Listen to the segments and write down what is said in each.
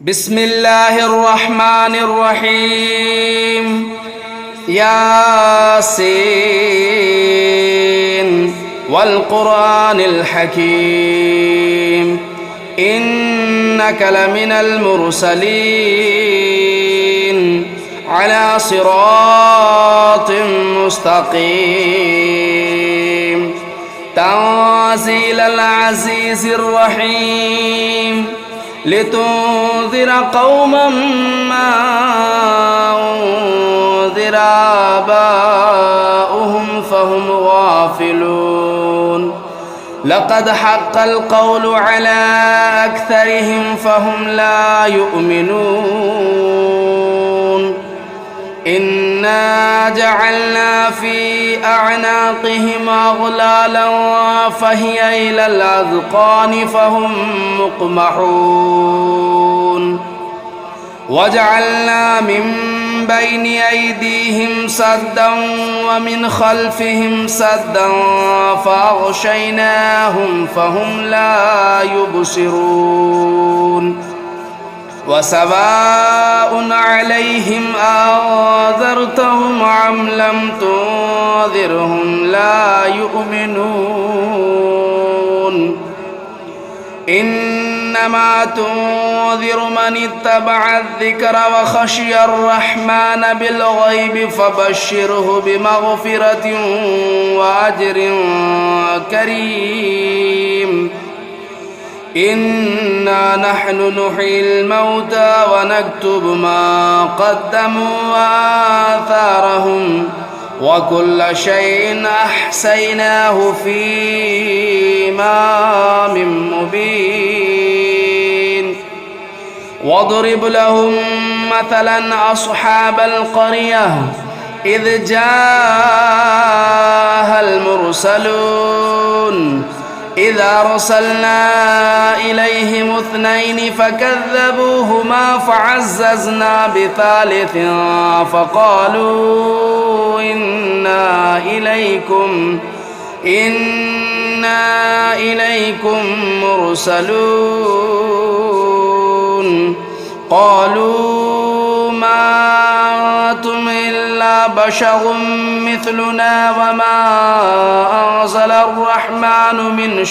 بسم الله الرحمن الرحيم ياسين والقرآن الحكيم إنك لمن المرسلين على صراط مستقيم تنزيل العزيز الرحيم لتنذر قوما ما أنذر آباؤهم فهم غافلون لقد حق القول على أكثرهم فهم لا يؤمنون إنا جعلنا في أعناقهم أغلالا فهي إلى الأذقان فهم مقمحون وجعلنا من بين أيديهم سدا ومن خلفهم سدا فأغشيناهم فهم لا يبصرون وسواء عليهم أنذرتهم أم لم تنذرهم لا يؤمنون إنما تنذر من اتبع الذكر وخشي الرحمن بالغيب فبشره بمغفرة وأجر كريم إنا نحن نحيي الموتى ونكتب ما قدموا وآثارهم وكل شيء أحصيناه في إمام مبين واضرب لهم مثلا أصحاب القرية إذ جاءها المرسلون إذا أرسلنا إليهم اثنين فكذبوهما فعززنا بثالث فقالوا إنا إليكم مرسلون قالوا ما أنتم إلا بشر مثلنا وما أنزل الرحمن من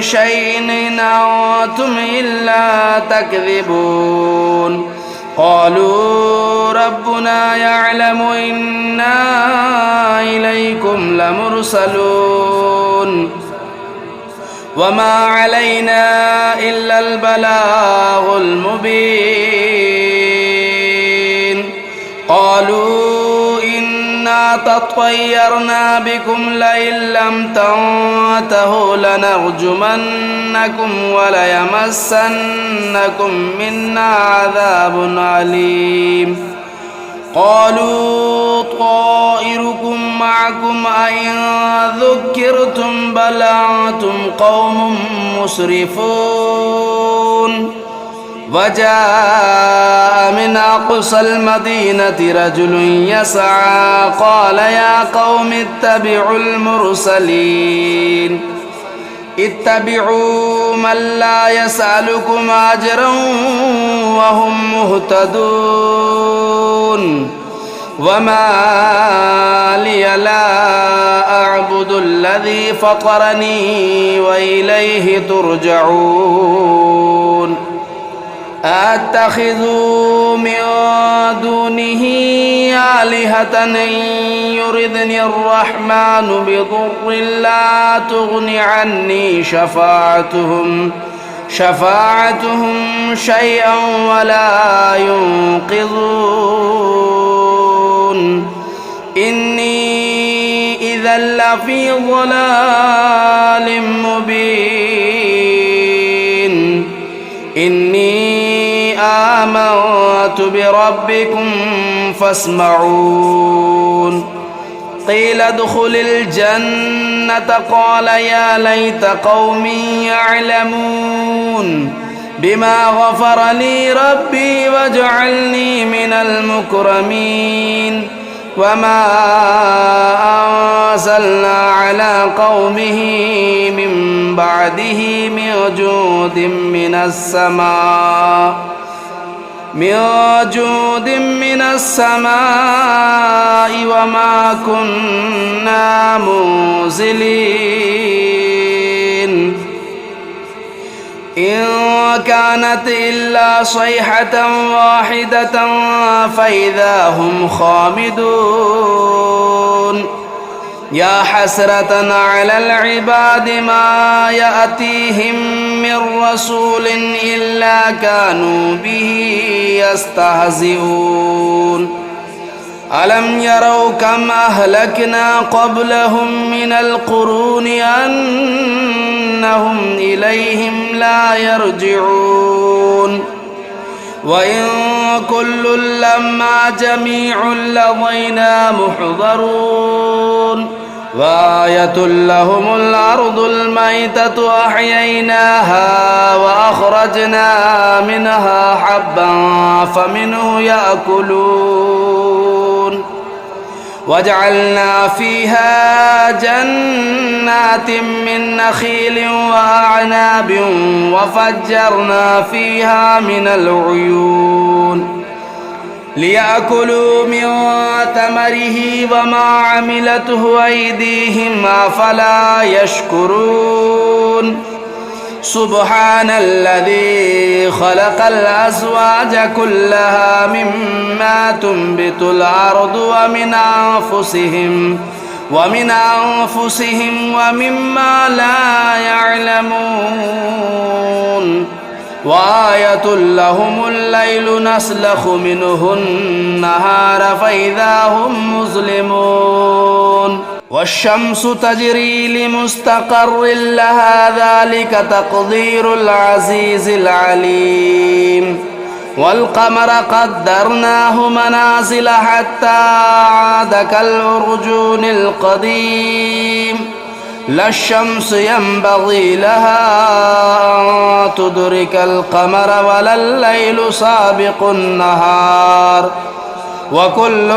شيء إن أنتم إلا تكذبون قالوا ربنا يعلم إنا إليكم لمرسلون وما علينا إلا البلاغ المبين قالوا إنا تطيرنا بكم لئن لم تنتهوا لنرجمنكم وليمسنكم منا عذاب أليم قالوا طائركم معكم أئن ذكرتم بل أنتم قوم مسرفون وجاء من أقصى المدينة رجل يسعى قال يا قوم اتبعوا المرسلين اتبعوا من لا يسألكم أجرا وهم مهتدون وما لي لا أعبد الذي فطرني وإليه ترجعون أتخذ من دونه آلهة إن يردني الرحمن بضر لا تغن عني شفاعتهم شيئا ولا ينقذون إني إذا لفي ضلال مبين إني آمنت بربكم فاسمعون قيل ادخل الجنة قال يا ليت قومي يعلمون بما غفر لي ربي وجعلني من المكرمين وما أنزلنا على قومه من بعده من جود من السماء وما كنا منزلين إن كانت إلا صيحة واحدة فإذا هم خامدون يا حسرة على العباد ما يأتيهم من رسول إلا كانوا به يستهزئون ألم يروا كم أهلكنا قبلهم من القرون أنهم إليهم لا يرجعون وإن كل لما جميع لدينا محضرون وآية لهم الأرض الميتة أحييناها وأخرجنا منها حبا فمنه يأكلون وجعلنا فيها جنات من نخيل وأعناب وفجرنا فيها من العيون ليأكلوا من ثمره وما عملته أيديهم أفلا يشكرون سبحان الذي خلق الأزواج كلها مما تنبت الأرض ومن أنفسهم ومما لا يعلمون وآية لهم الليل نسلخ منه النهار فإذا هم مظلمون والشمس تجري لمستقر لها ذلك تقدير العزيز العليم والقمر قدرناه منازل حتى عاد كالعرجون القديم لا الشمس ينبغي لها أن تدرك القمر ولا الليل سابق النهار وكل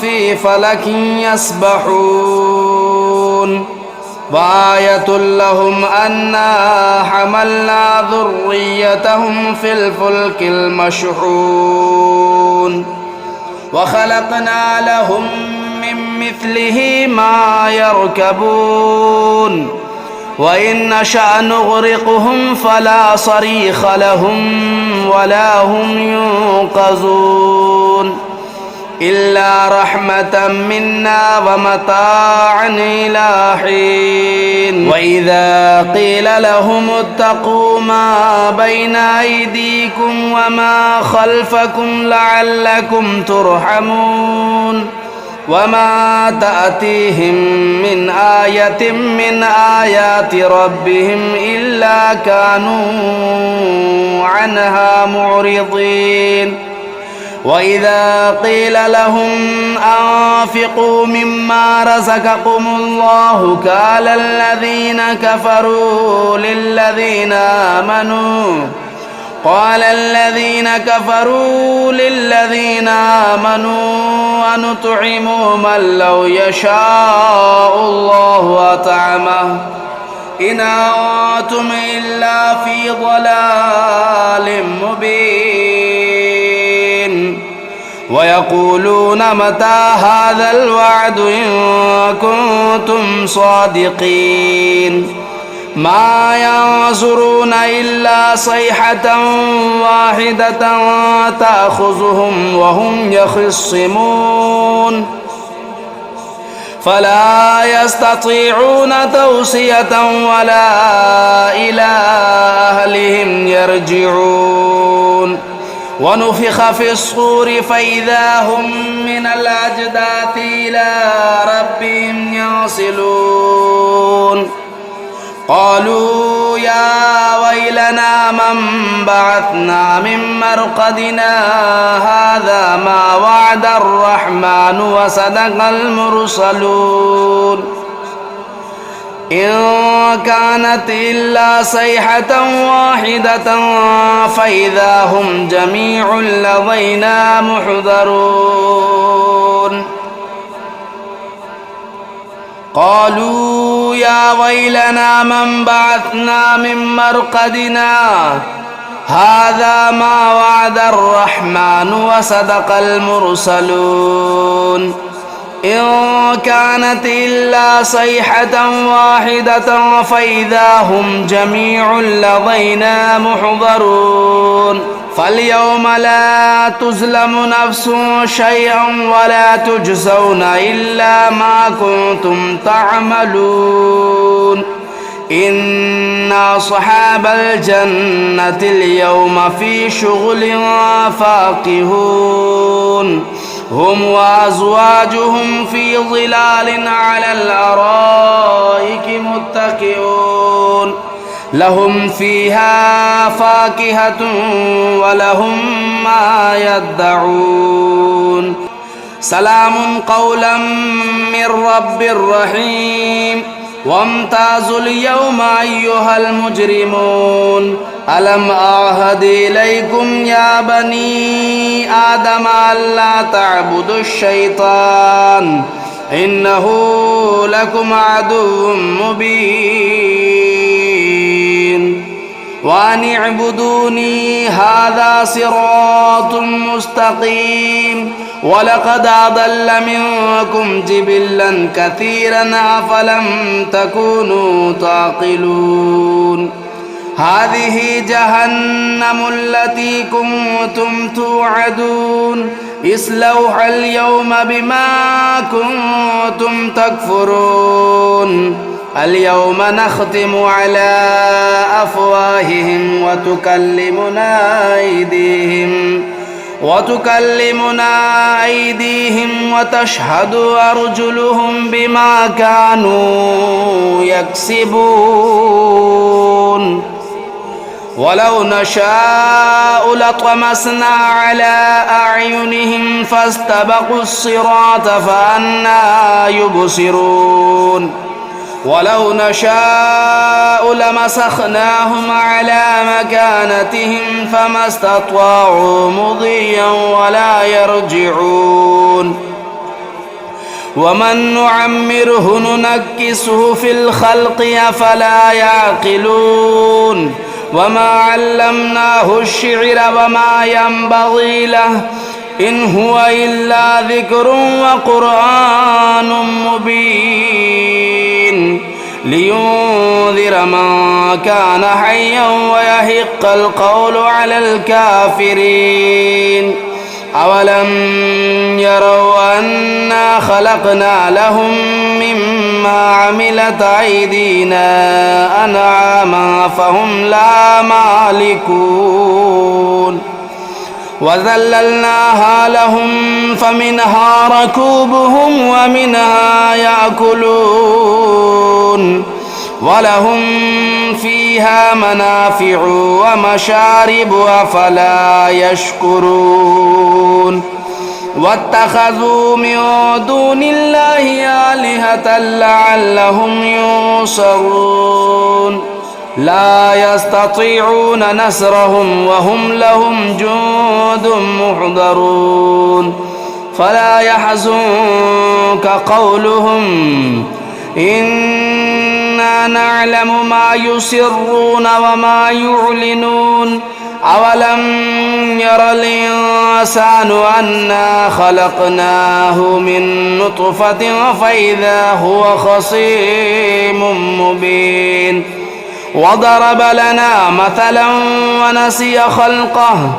في فلك يسبحون وآية لهم أنا حملنا ذريتهم في الفلك المشحون وخلقنا لهم من مثله ما يركبون وإن نشأ نغرقهم فلا صريخ لهم ولا هم ينقذون إلا رحمة منا ومتاعا إلى حين وإذا قيل لهم اتقوا ما بين أيديكم وما خلفكم لعلكم ترحمون وما تأتيهم من آية من آيات ربهم إلا كانوا عنها معرضين وإذا قيل لهم أنفقوا مما رزقكم الله قال الذين كفروا للذين آمنوا أنطعم من لو يشاء الله أطعمه إن أنتم إلا في ضلال مبين ويقولون متى هذا الوعد إن كنتم صادقين ما ينظرون إلا صيحة واحدة تأخذهم وهم يخصمون فلا يستطيعون توصية ولا إلى أهلهم يرجعون ونفخ في الصور فإذا هم من الأجداث إلى ربهم ينسلون قالوا يا ويلنا من بعثنا من مرقدنا هذا ما وعد الرحمن وصدق المرسلون إن كانت إلا صيحة واحدة فإذا هم جميع لدينا محضرون قالوا يا ويلنا من بعثنا من مرقدنا هذا ما وعد الرحمن وصدق المرسلون إن كانت إلا صيحة واحدة فإذا هم جميع لدينا محضرون فاليوم لا تظلم نفس شيئا ولا تجزون إلا ما كنتم تعملون إن أصحاب الجنة اليوم في شغل فاكهون هم وأزواجهم في ظلال على الأرائك متكئون لهم فيها فاكهة ولهم ما يدعون سلام قولا من رب رحيم وامتازوا اليوم أيها المجرمون ألم أعهد إليكم يا بني آدم ألا تعبدوا الشيطان إنه لكم عدو مبين وأن اعبدوني هذا صراط مستقيم ولقد أضل منكم جبلا كثيرا أفلم تكونوا تعقلون هذه جهنم التي كنتم توعدون اصلوها اليوم بما كنتم تكفرون اليوم نختم على أفواههم وتكلمنا أيديهم وتشهد أرجلهم بما كانوا يكسبون ولو نشاء لطمسنا على أعينهم فاستبقوا الصراط فأنى يبصرون ولو نشاء لمسخناهم على مكانتهم فما استطاعوا مضيا ولا يرجعون ومن نعمره ننكسه في الخلق أفلا يعقلون وما علمناه الشعر وما ينبغي له إن هو إلا ذكر وقرآن مبين لينذر من كان حيا ويحق القول على الكافرين أولم يروا أنا خلقنا لهم مما عملت أيدينا أنعاما فهم لا مالكون وذللناها لهم فمنها ركوبهم ومنها يأكلون ولهم فيها منافع ومشارب أفلا يشكرون واتخذوا من دون الله آلهة لعلهم ينصرون لا يستطيعون نصرهم وهم لهم جند محضرون فلا يحزنك قولهم إنا نعلم ما يسرون وما يعلنون أولم ير الإنسان أنا خلقناه من نطفة فإذا هو خصيم مبين وضرب لنا مثلا ونسي خلقه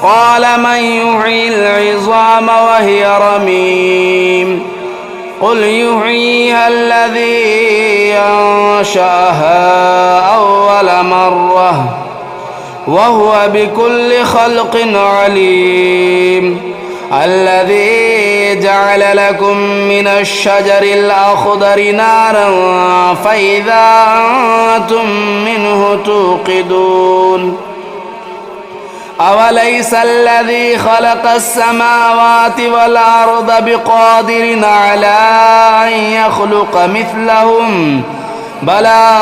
قال من يحيي العظام وهي رميم قل يحييها الذي أنشأها أول مرة وهو بكل خلق عليم الذي جعل لكم من الشجر الأخضر نارا فإذا أنتم منه توقدون أوليس الذي خلق السماوات والأرض بقادر على أن يخلق مثلهم بلى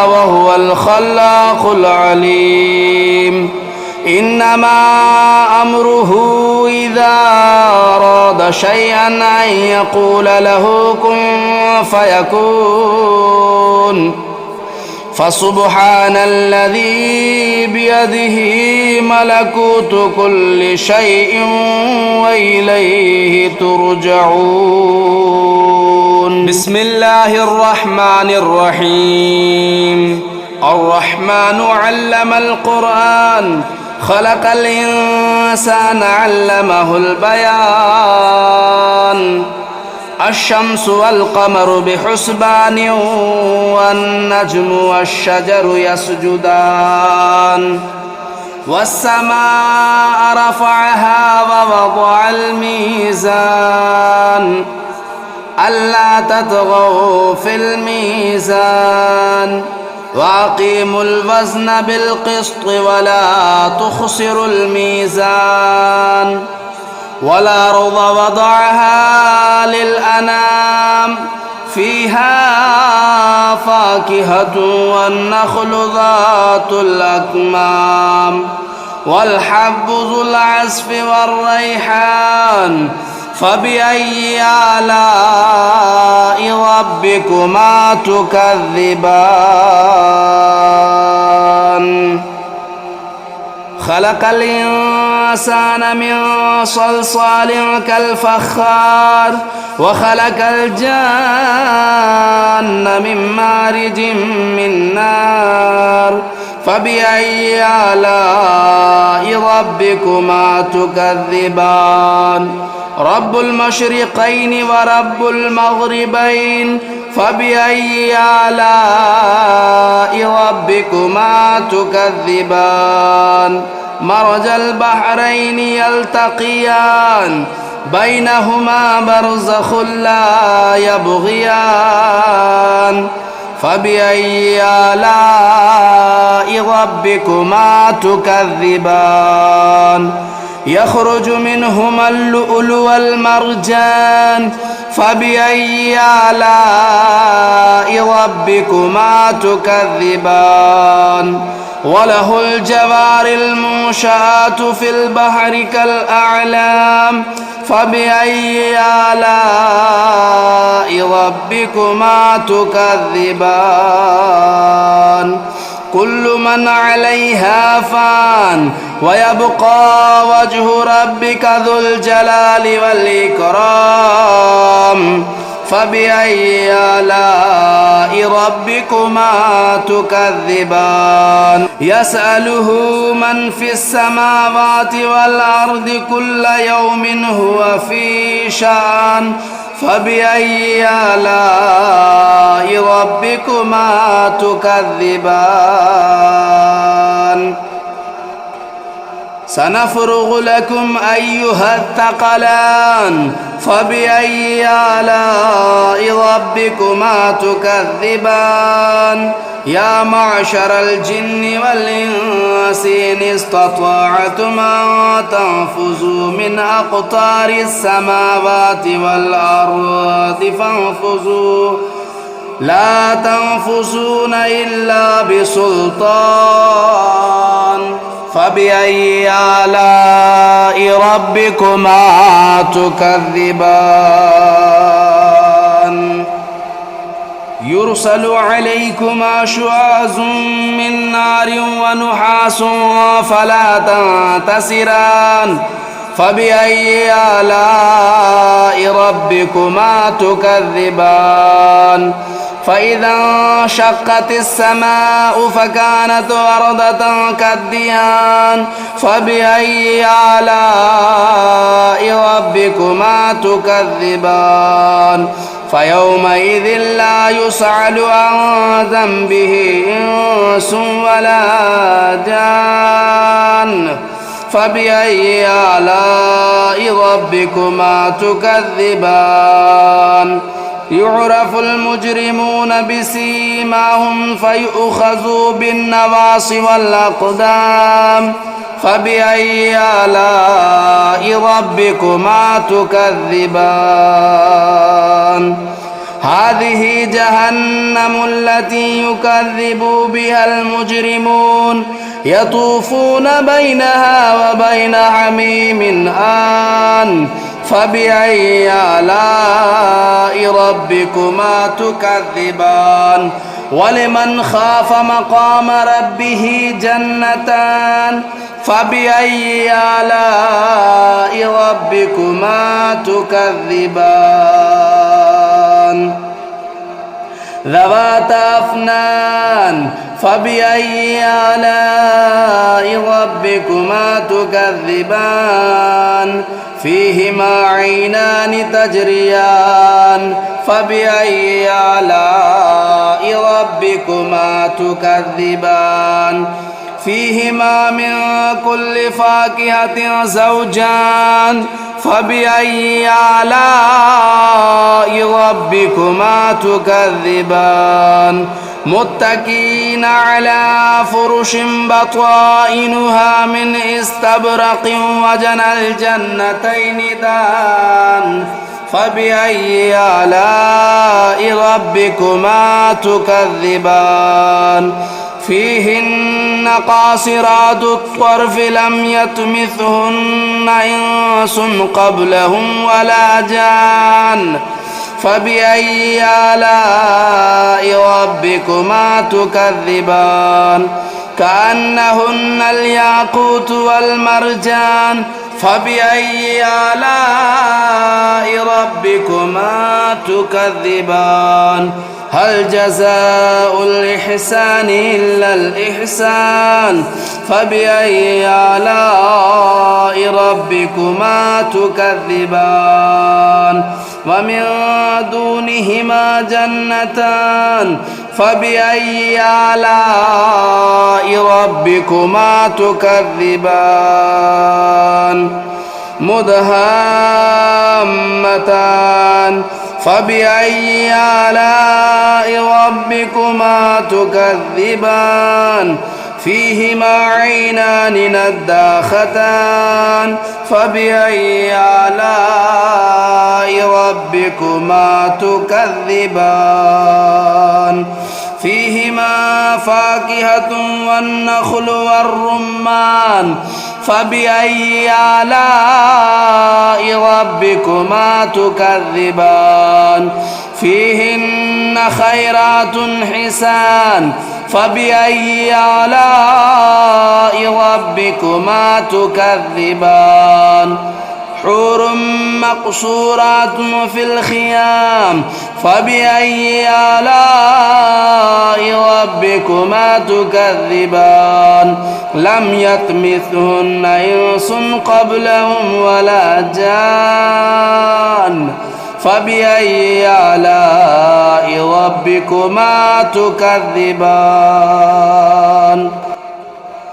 وهو الخلاق العليم إنما أمره إذا أراد شيئا أن يقول له كن فيكون. فسبحان الذي بيده ملكوت كل شيء وإليه ترجعون. بسم الله الرحمن الرحيم. الرحمن علم القرآن خلق الإنسان علمه البيان. الشمس والقمر بحسبان والنجم والشجر يسجدان. والسماء رفعها ووضع الميزان ألا تطغوا في الميزان وأقيموا الوزن بالقسط ولا تخسروا الميزان. والأرض وضعها للأنام فيها فاكهة والنخل ذات الأكمام والحب ذو العصف والريحان. فبأي آلاء ربكما تكذبان. خلق الإنسان من صلصال كالفخار وخلق الجان من مارج من نار. فبأي آلاء ربكما تكذبان. رب المشرقين ورب المغربين. فبأي آلاء ربكما تكذبان. مرج البحرين يلتقيان بينهما برزخ لا يبغيان. فبأي آلاء ربكما تكذبان. يخرج منهما اللؤلؤ والمرجان. فبأي آلاء ربكما تكذبان. وله الجوار المنشآت في البحر كالأعلام. فبأي آلاء ربكما تكذبان. كل من عليها فان ويبقى وجه ربك ذو الجلال والإكرام. فبأي آلاء ربكما تكذبان. يسأله من في السماوات والأرض كل يوم هو في شأن. فبأي آلاء ربكما تكذبان. سنفرغ لكم أيها الثقلان. فبأي آلاء ربكما تكذبان. يا معشر الجن والإنس إن استطعتم أن تنفذوا من أقطار السماوات والأرض فانفذوا لا تنفذون إلا بسلطان. فبأي آلاء ربكما تكذبان. يرسل عليكما شواظ من نار ونحاس فلا تنتصران. فبأي آلاء ربكما تكذبان. فإذا انشقت السماء فكانت وردة كالدهان. فبأي آلاء ربكما تكذبان. فيومئذ لا يسأل عن ذنبه إنس ولا جان. فبأي آلاء ربكما تكذبان. يعرف المجرمون بسيماهم فيؤخذوا بالنواصي والأقدام. فبأي آلاء ربكما تكذبان. هذه جهنم التي يكذب بها المجرمون يطوفون بينها وبين حميم آن فبأي آلاء ربكما تكذبان ولمن خاف مقام ربه جنتان فبأي آلاء ربكما تكذبان ذواتا أفنان فبأي آلاء ربكما تكذبان فيهما عينان تجريان فبأي آلاء ربكما تكذبان فيهما من كل فاكهة زوجان فبأي آلاء ربكما تكذبان متكئين على فرش بطائنها من استبرق وجنى الجنتين دان فبأي آلاء ربكما تكذبان فيهن قاصرات الطرف لم يطمثهن إنس قبلهم ولا جان فبأي آلاء ربكما تكذبان كأنهن الياقوت والمرجان فبأي آلاء ربكما تكذبان هل جزاء الإحسان إلا الإحسان فبأي آلاء ربكما تكذبان ومن دونهما جنتان فبأي آلاء ربكما تكذبان مدهامتان فبأي آلاء ربكما تكذبان فيهما عينان نداختان فبأي آلاء ربكما تكذبان فيهما فاكهة والنخل والرمان فبأي آلاء ربكما تكذبان فيهن خيرات حسان فبأي آلاء ربكما تكذبان حور مقصورات في الخيام فبأي آلاء ربكما تكذبان لم يطمثهن إنس قبلهم ولا جان فبأي آلاء ربكما تكذبان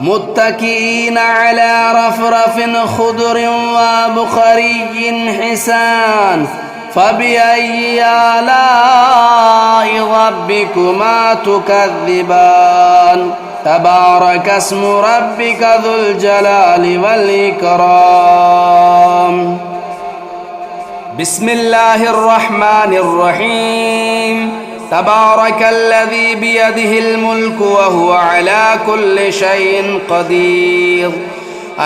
متكئين على رفرف خضر وبخري حسان فبأي آلاء ربكما تكذبان تبارك اسم ربك ذو الجلال والإكرام بسم الله الرحمن الرحيم تبارك الذي بيده الملك وهو على كل شيء قدير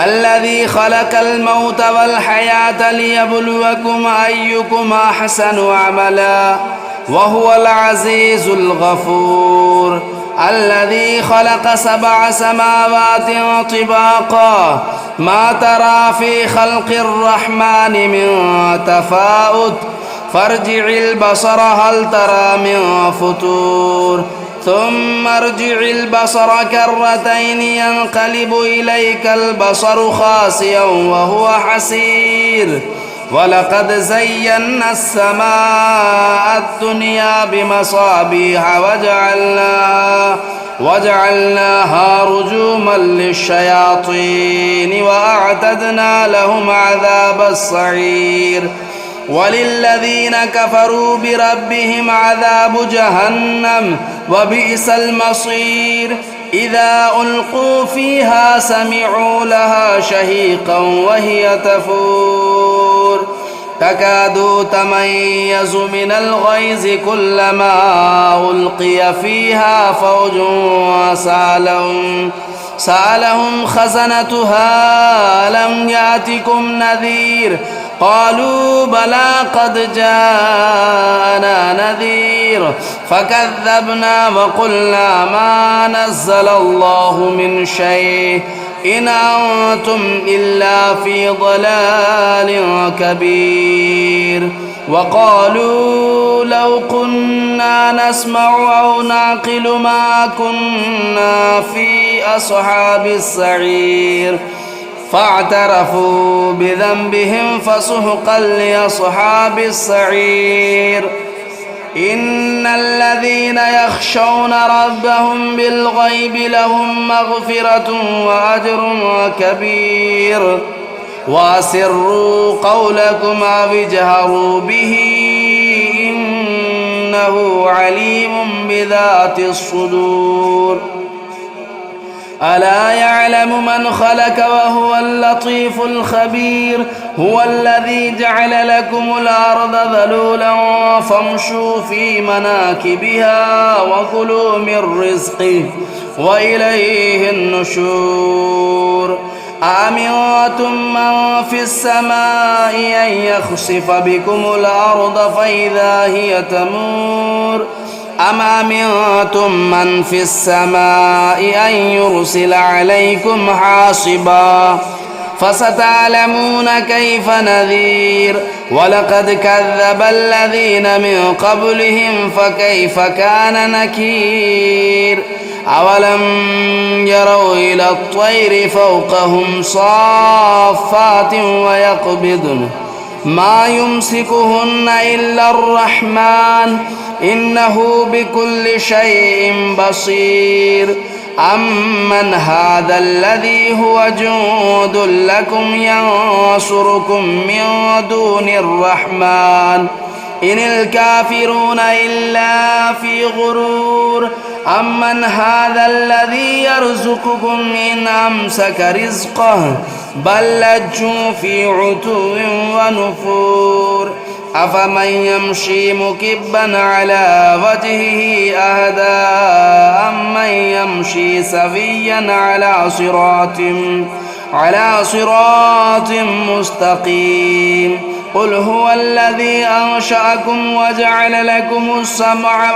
الذي خلق الموت والحياة ليبلوكم أيكم أحسن عملا وهو العزيز الغفور الذي خلق 7 سماوات طباقا ما ترى في خلق الرحمن من تفاؤت فارجع البصر هل ترى من فطور ثم ارجع البصر كرتين ينقلب إليك البصر خاسئا وهو حسير ولقد زينا السماء الدنيا بمصابيح وجعلناها رجوما للشياطين وأعتدنا لهم عذاب السعير وللذين كفروا بربهم عذاب جهنم وبئس المصير إذا ألقوا فيها سمعوا لها شهيقا وهي تفور تكاد تميز من الغيظ كلما ألقي فيها فوج سألهم خزنتها لم يأتكم نذير قالوا بلى قد جاءنا نذير فكذبنا وقلنا ما نزل الله من شيء إن أنتم إلا في ضلال كبير وقالوا لو كنا نسمع أو نعقل ما كنا في أصحاب السعير فاعترفوا بذنبهم فسحقا لأصحاب السعير إن الذين يخشون ربهم بالغيب لهم مغفرة وأجر كبير وأسروا قولكم أو اجهروا به إنه عليم بذات الصدور ألا يعلم من خلق وهو اللطيف الخبير هو الذي جعل لكم الأرض ذلولا فامشوا في مناكبها وكلوا من رزقه وإليه النشور أأمنتم من في السماء أن يخسف بكم الأرض فإذا هي تمور أم أمنتم من في السماء أن يرسل عليكم حاصبا فستعلمون كيف نذير ولقد كذب الذين من قبلهم فكيف كان نكير أولم يروا إلى الطير فوقهم صافات ويقبضن ما يمسكهن إلا الرحمن إنه بكل شيء بصير أمن هذا الذي هو جند لكم ينصركم من دون الرحمن إن الكافرون إلا في غرور أمن هذا الذي يرزقكم إن أمسك رزقه بل لجوا في عتو ونفور أفمن يمشي مكبا على وجهه أهدى أمن يمشي سويا على صراط مستقيم قل هو الذي أنشأكم وجعل لكم السمع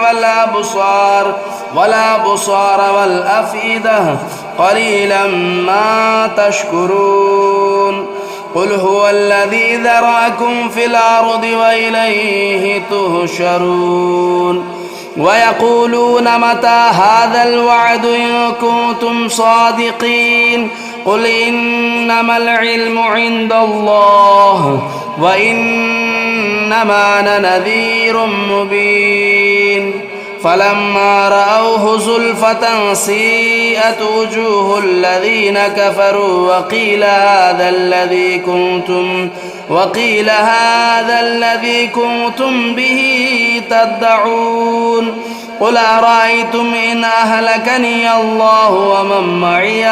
والأبصار والأفئدة قليلا ما تشكرون قل هو الذي ذرأكم في الأرض وإليه تهشرون ويقولون متى هذا الوعد إن كنتم صادقين قل إنما العلم عند الله وإنما أنا نذير مبين فلما رأوه زلفة سيئت وجوه الذين كفروا وقيل هذا الذي كنتم به تدعون قل أرأيتم إن أهلكني الله ومن معي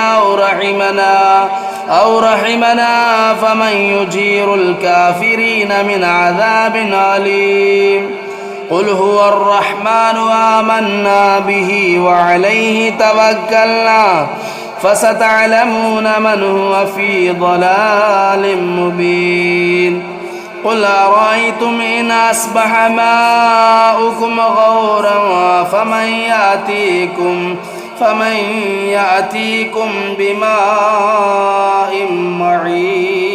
أو رحمنا فمن يجير الكافرين من عذاب أليم قل هو الرحمن آمنا به وعليه توكلنا فستعلمون من هو في ضلال مبين قل أرأيتم إن أصبح ماؤكم غورا فمن يأتيكم بماء معين